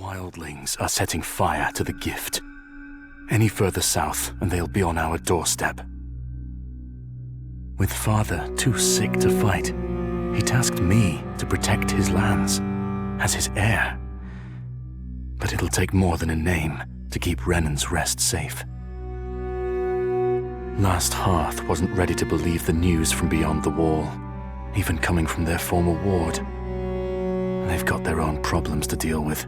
wildlings are setting fire to the gift. Any further south, and they'll be on our doorstep. With father too sick to fight, he tasked me to protect his lands, as his heir. But it'll take more than a name to keep Renan's Rest safe. Last Hearth wasn't ready to believe the news from beyond the wall, even coming from their former ward. They've got their own problems to deal with.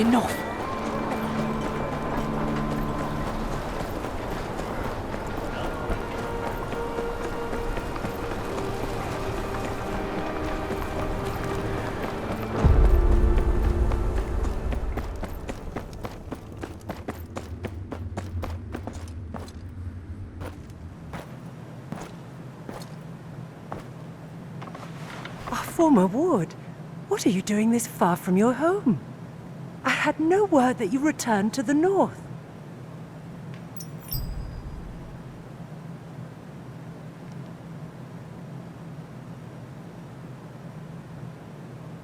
Enough! Our former ward, what are you doing this far from your home? I had no word that you returned to the north.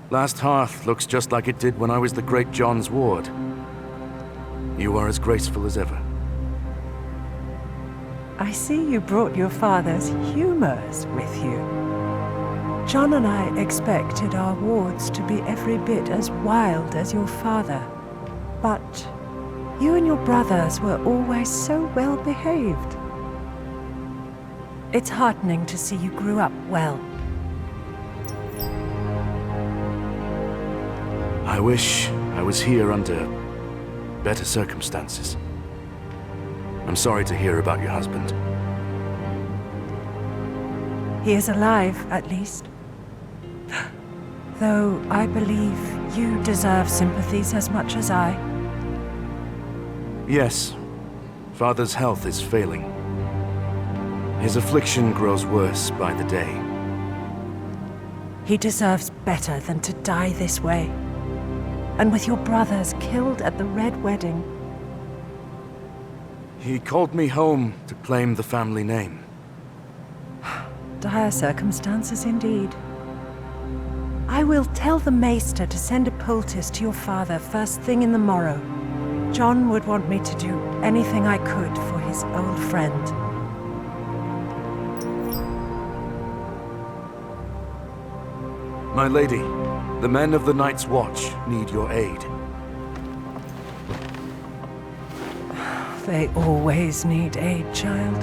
Last hearth looks just like it did when I was the Great John's ward. You are as graceful as ever. I see you brought your father's humours with you. John and I expected our wards to be every bit as wild as your father. But you and your brothers were always so well behaved. It's heartening to see you grew up well. I wish I was here under better circumstances. I'm sorry to hear about your husband. He is alive, at least. Though I believe you deserve sympathies as much as I. Yes, Father's health is failing. His affliction grows worse by the day. He deserves better than to die this way. And with your brothers killed at the Red Wedding. He called me home to claim the family name. Dire circumstances indeed. I will tell the maester to send a poultice to your father first thing in the morrow. John would want me to do anything I could for his old friend. My lady, the men of the Night's Watch need your aid. They always need aid, child.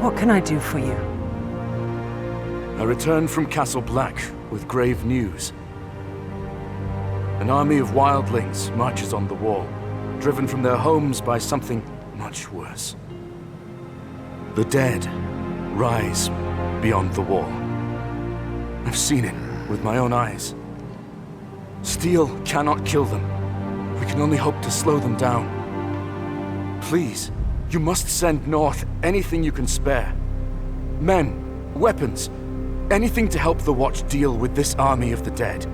What can I do for you? I returned from Castle Black with grave news. An army of wildlings marches on the wall, driven from their homes by something much worse. The dead rise beyond the wall. I've seen it with my own eyes. Steel cannot kill them. We can only hope to slow them down. Please, you must send north anything you can spare. Men, weapons, anything to help the Watch deal with this army of the dead.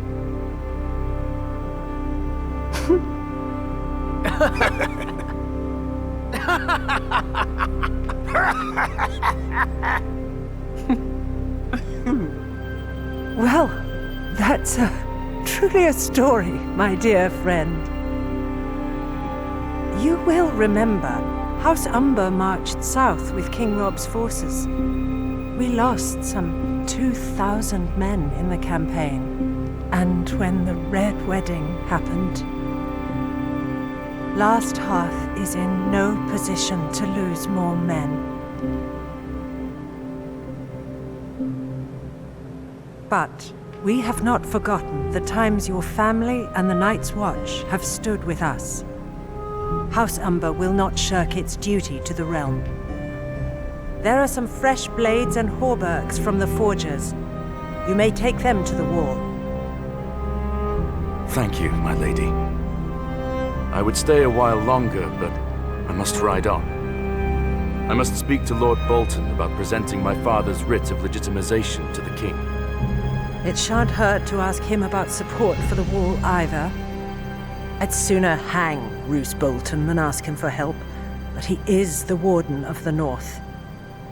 Well, that's truly a story, my dear friend. You will remember, House Umber marched south with King Rob's forces. We lost some 2,000 men in the campaign. And when the Red Wedding happened, Last Hearth is in no position to lose more men. But we have not forgotten the times your family and the Night's Watch have stood with us. House Umber will not shirk its duty to the realm. There are some fresh blades and hauberks from the forgers. You may take them to the wall. Thank you, my lady. I would stay a while longer, but I must ride on. I must speak to Lord Bolton about presenting my father's writ of legitimization to the king. It shan't hurt to ask him about support for the wall either. I'd sooner hang Roose Bolton than ask him for help, but he is the Warden of the North.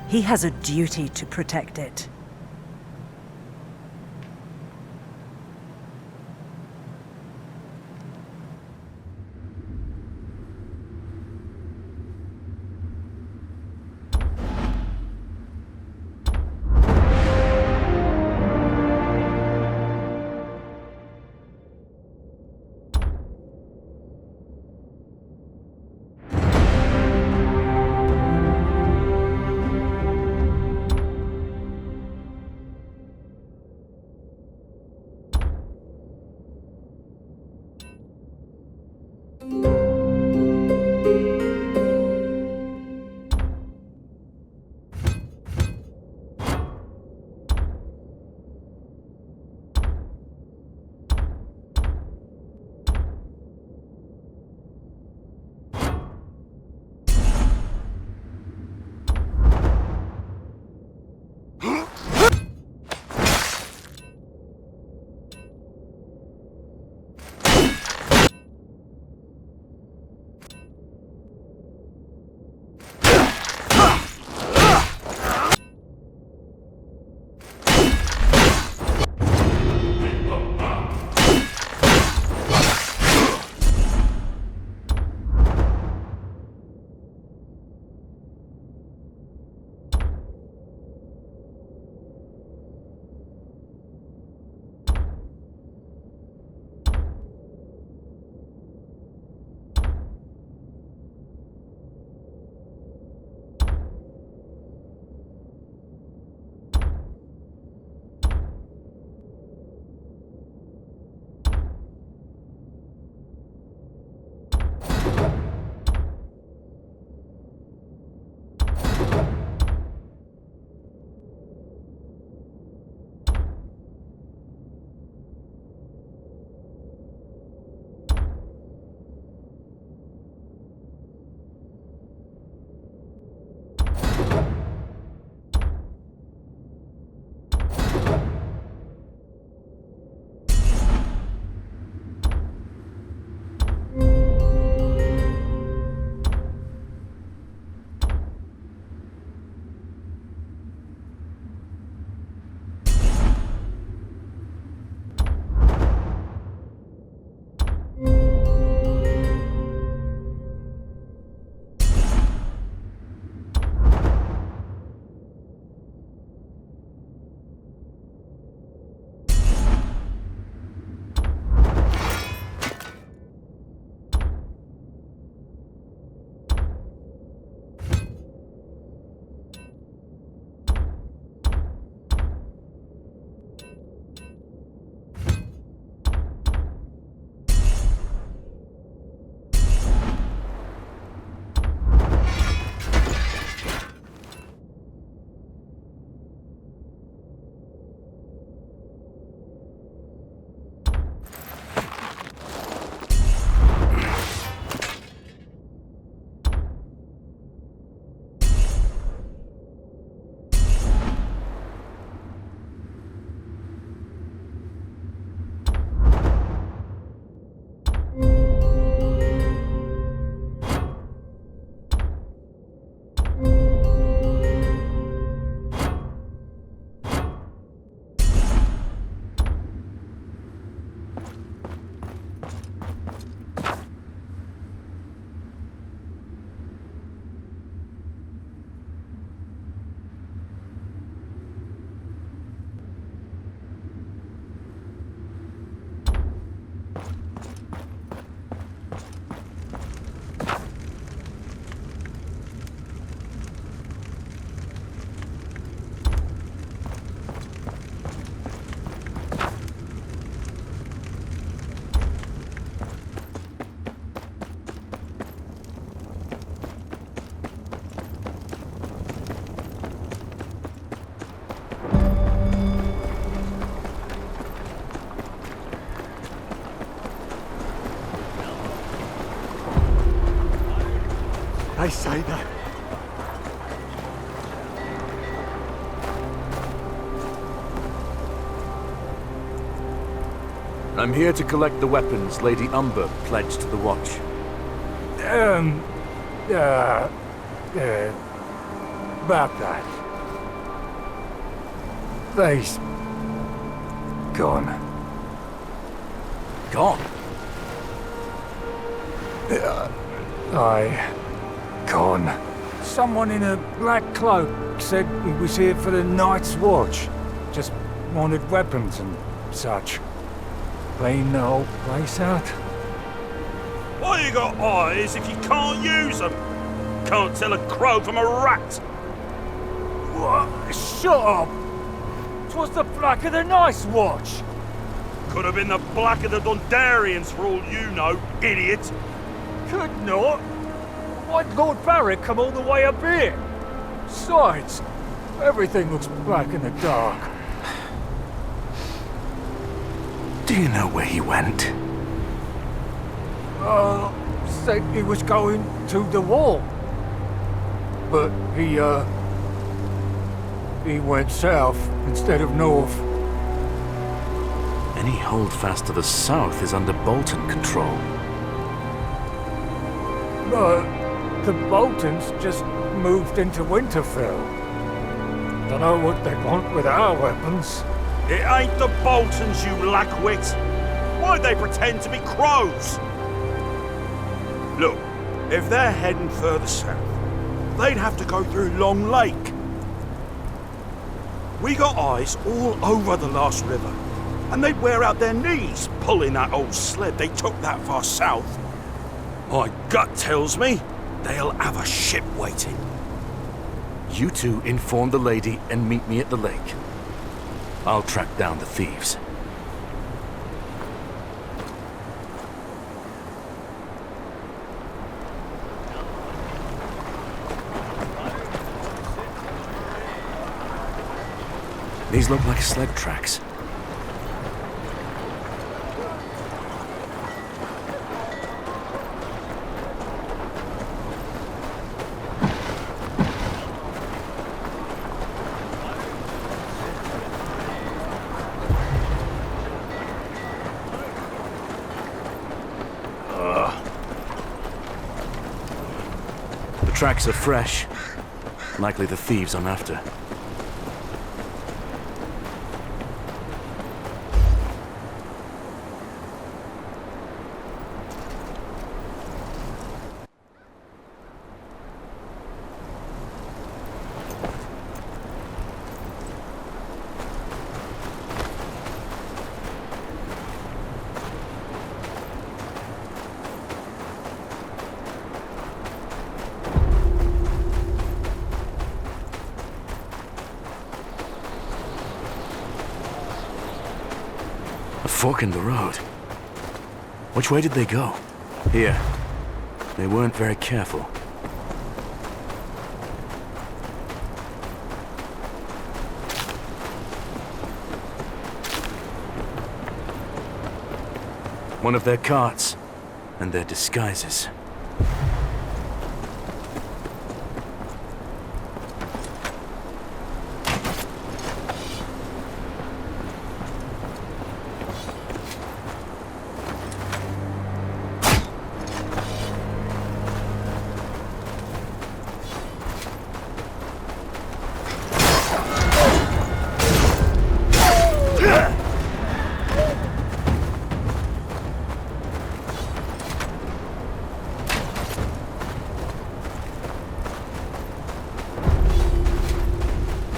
He has a duty to protect it. They say that. I'm here to collect the weapons Lady Umber pledged to the Watch. About that. They's... gone. Gone? Gone. Someone in a black cloak said he was here for the Night's Watch. Just wanted weapons and such. Clean the whole place out. Why you got eyes if you can't use them? Can't tell a crow from a rat. What? Shut up! 'Twas the black of the Night's Watch. Could have been the black of the Dundarians for all you know, idiot. Could not. Why'd Lord Barrick come all the way up here? Besides, everything looks black in the dark. Do you know where he went? Said he was going to the wall. But he went south instead of north. Any holdfast to the south is under Bolton control. But the Boltons just moved into Winterfell. Dunno what they want with our weapons. It ain't the Boltons, you lackwit. Why'd they pretend to be crows? Look, if they're heading further south, they'd have to go through Long Lake. We got eyes all over the last river, and they'd wear out their knees pulling that old sled they took that far south. My gut tells me they'll have a ship waiting. You two inform the lady and meet me at the lake. I'll track down the thieves. These look like sled tracks. The tracks are fresh. Likely the thieves I'm after. A fork in the road. Which way did they go? Here. They weren't very careful. One of their carts, and their disguises.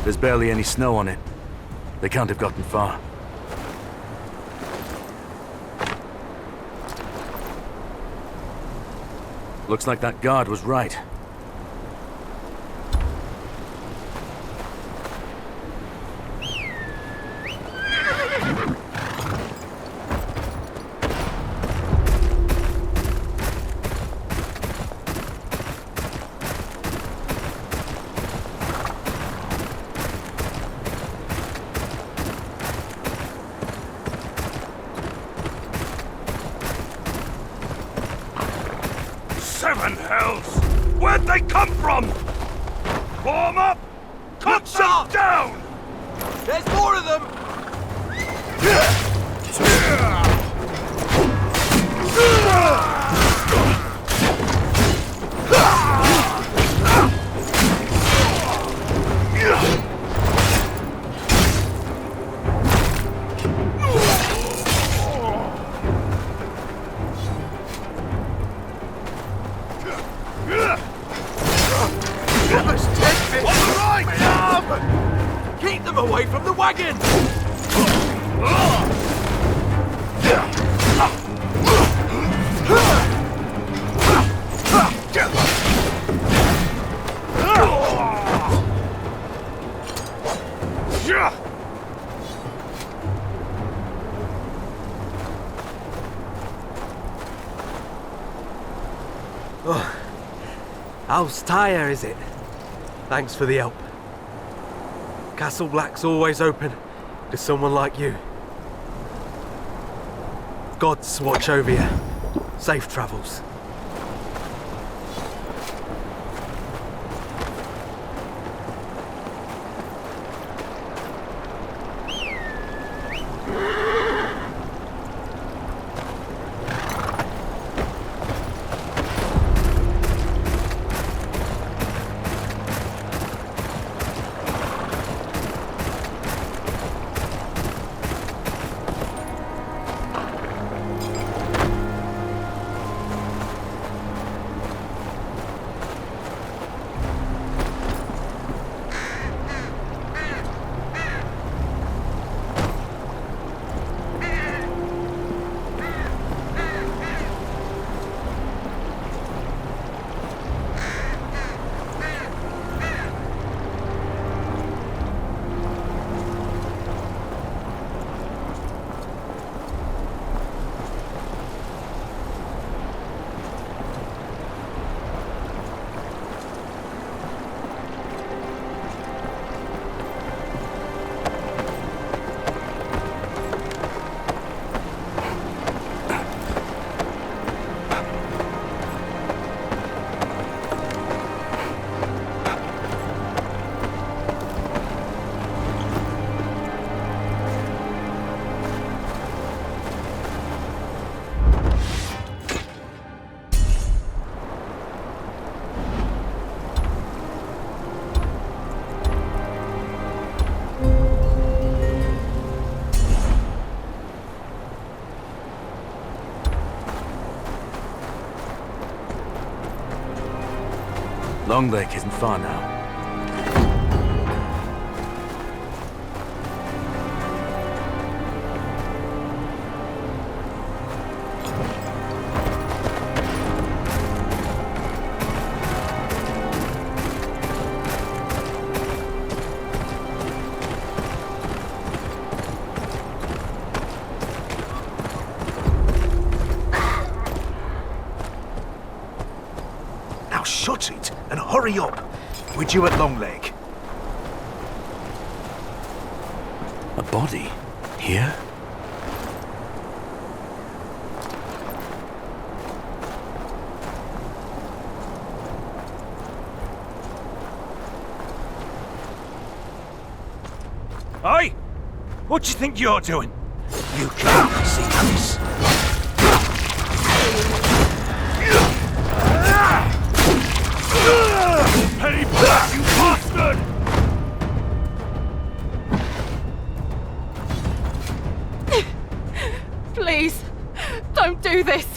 There's barely any snow on it. They can't have gotten far. Looks like that guard was right. Seven hells! Where'd they come from? Form up! Cut them down! There's more of them! Keep them away from the wagon! Oh, how's Tyre, is it? Thanks for the help. Castle Black's always open to someone like you. Gods watch over you. Safe travels. Long Lake isn't far now. Now shut it and hurry up. We're due at Long Lake. A body? Here? Hey! What do you think you're doing? You can't see this. Penny Black, you bastard! Please, don't do this.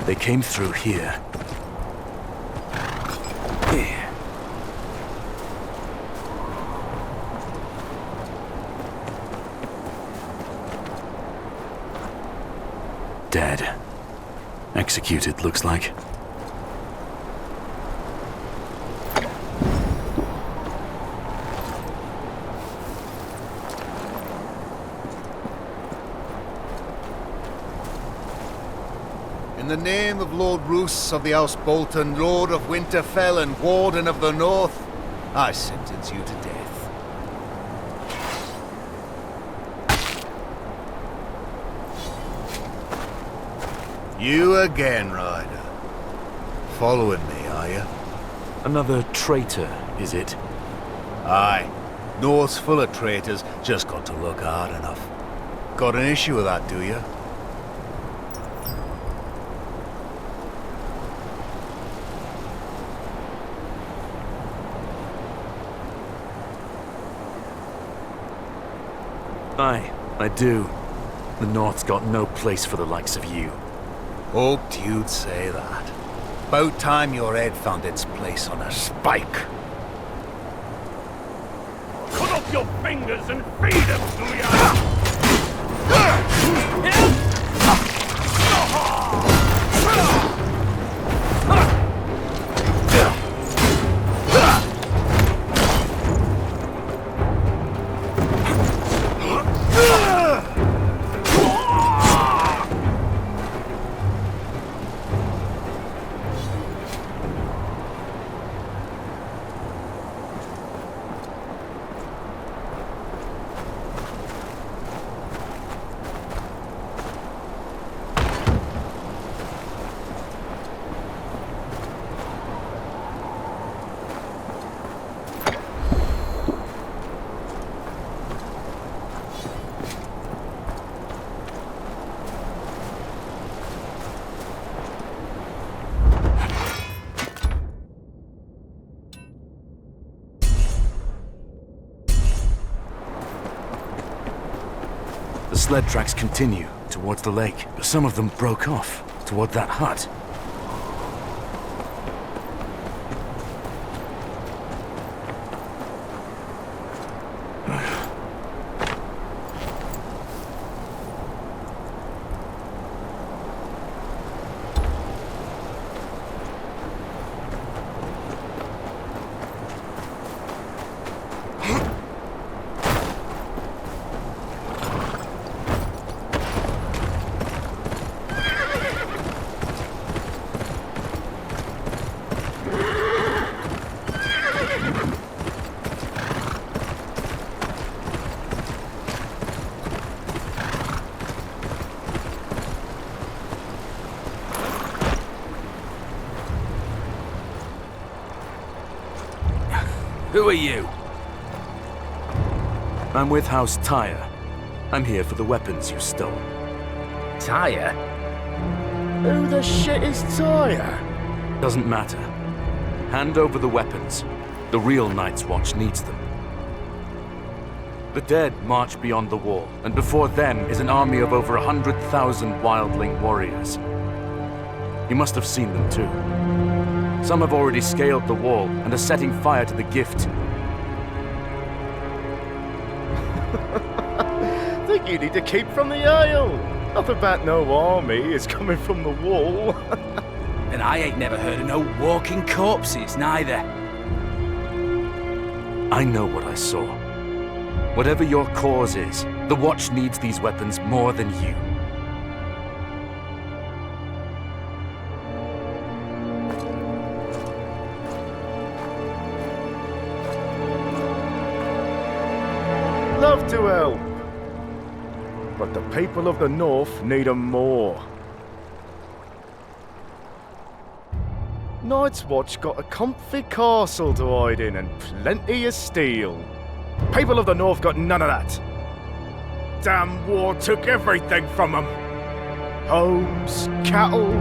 They came through here. Here. Dead. Executed, looks like. the name of Lord Roos of the House Bolton, Lord of Winterfell and Warden of the North, I sentence you to death. You again, Ryder. Following me, are you? Another traitor, is it? Aye. North's full of traitors, just got to look hard enough. Got an issue with that, do you? Aye, I do. The North's got no place for the likes of you. Hoped you'd say that. About time your head found its place on a spike. Cut off your fingers and feed them to you! The sled tracks continue towards the lake, but some of them broke off toward that hut. Who are you? I'm with House Tyre. I'm here for the weapons you stole. Tyre? Who the shit is Tyre? Doesn't matter. Hand over the weapons. The real Night's Watch needs them. The dead march beyond the wall, and before them is an army of over 100,000 wildling warriors. You must have seen them too. Some have already scaled the wall and are setting fire to the gift. Think you need to keep from the Isle. Nothing about no army is coming from the wall. And I ain't never heard of no walking corpses, neither. I know what I saw. Whatever your cause is, the Watch needs these weapons more than you. Love to help. But the people of the North need 'em more. Night's Watch got a comfy castle to hide in and plenty of steel. People of the North got none of that. Damn war took everything from them. Homes, cattle,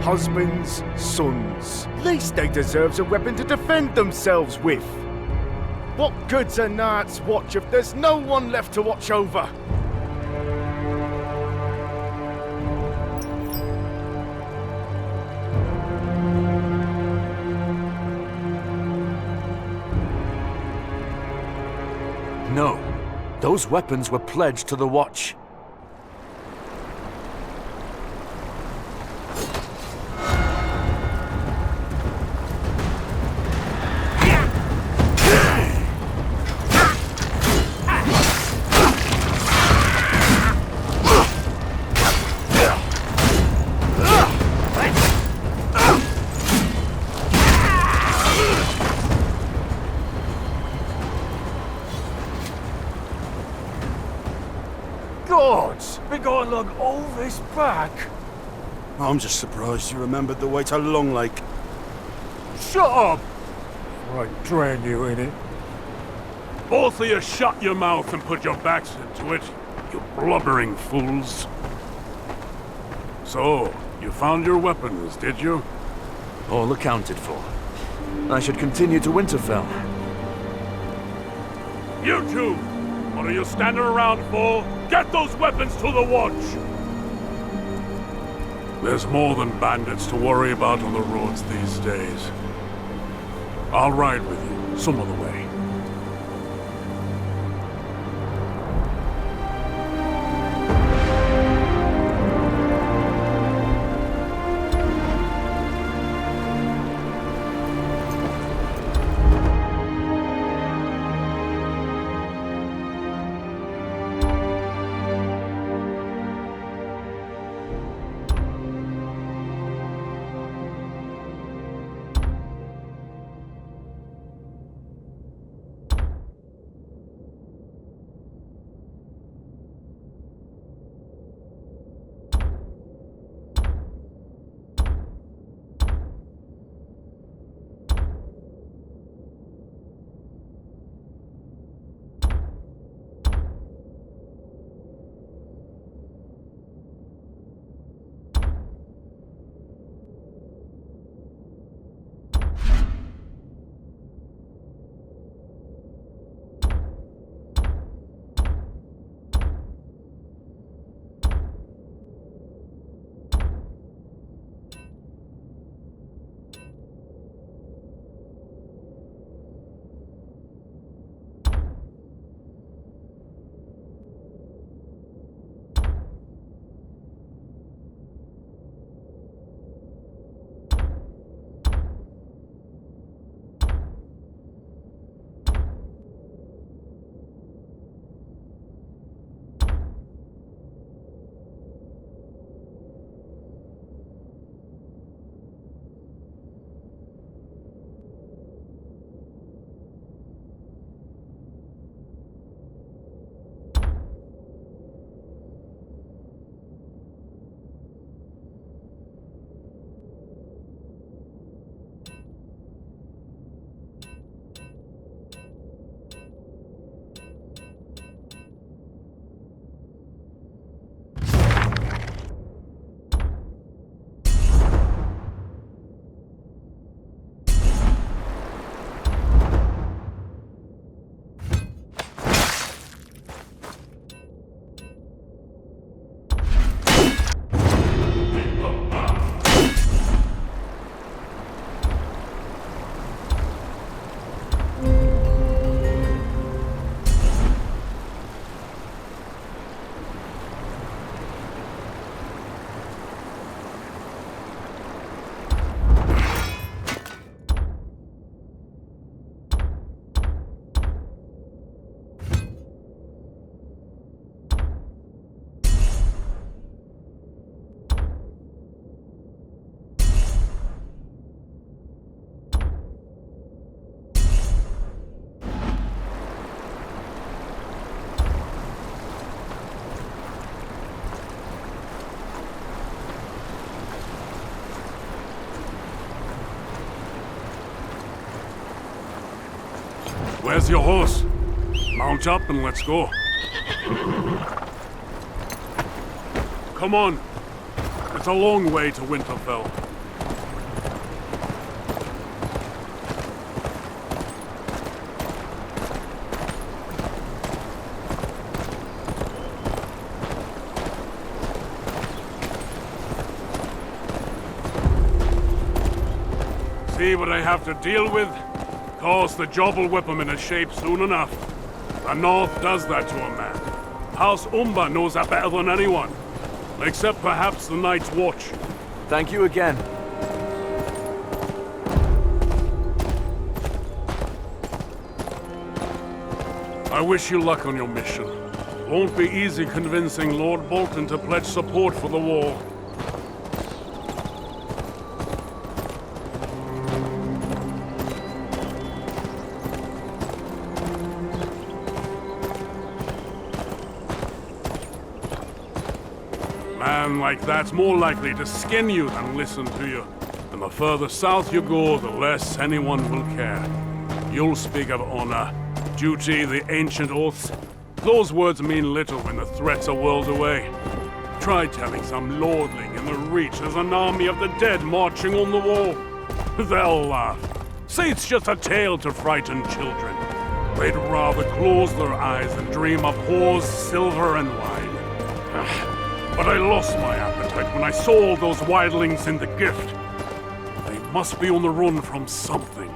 husbands, sons. Least they deserves a weapon to defend themselves with. What good's a Night's Watch if there's no one left to watch over? No. Those weapons were pledged to the Watch. gods! We gotta lug all this back? I'm just surprised you remembered the way to Long Lake. Shut up! Or I drown you in it. Both of you shut your mouth and put your backs into it, you blubbering fools. So, you found your weapons, did you? All accounted for. I should continue to Winterfell. You two! What are you standing around for? Get those weapons to the watch! There's more than bandits to worry about on the roads these days. I'll ride with you, some other way. Where's your horse? Mount up and let's go. Come on. It's a long way to Winterfell. See what I have to deal with? Of course, the job will whip him into shape soon enough. The North does that to a man. House Umber knows that better than anyone. Except perhaps the Night's Watch. Thank you again. I wish you luck on your mission. Won't be easy convincing Lord Bolton to pledge support for the war. man like that's more likely to skin you than listen to you. And the further south you go, the less anyone will care. You'll speak of honor, duty, the ancient oaths. Those words mean little when the threat's a world away. Try telling some lordling in the Reach there's an army of the dead marching on the wall. They'll laugh. Say it's just a tale to frighten children. They'd rather close their eyes and dream of whores, silver, and wine. But I lost my appetite when I saw all those wildlings in the gift. They must be on the run from something.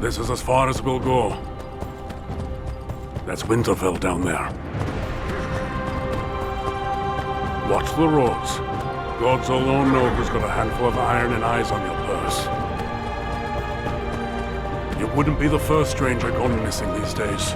This is as far as we'll go. That's Winterfell down there. Watch the roads. Gods alone know who's got a handful of iron and eyes on your purse. You wouldn't be the first stranger gone missing these days.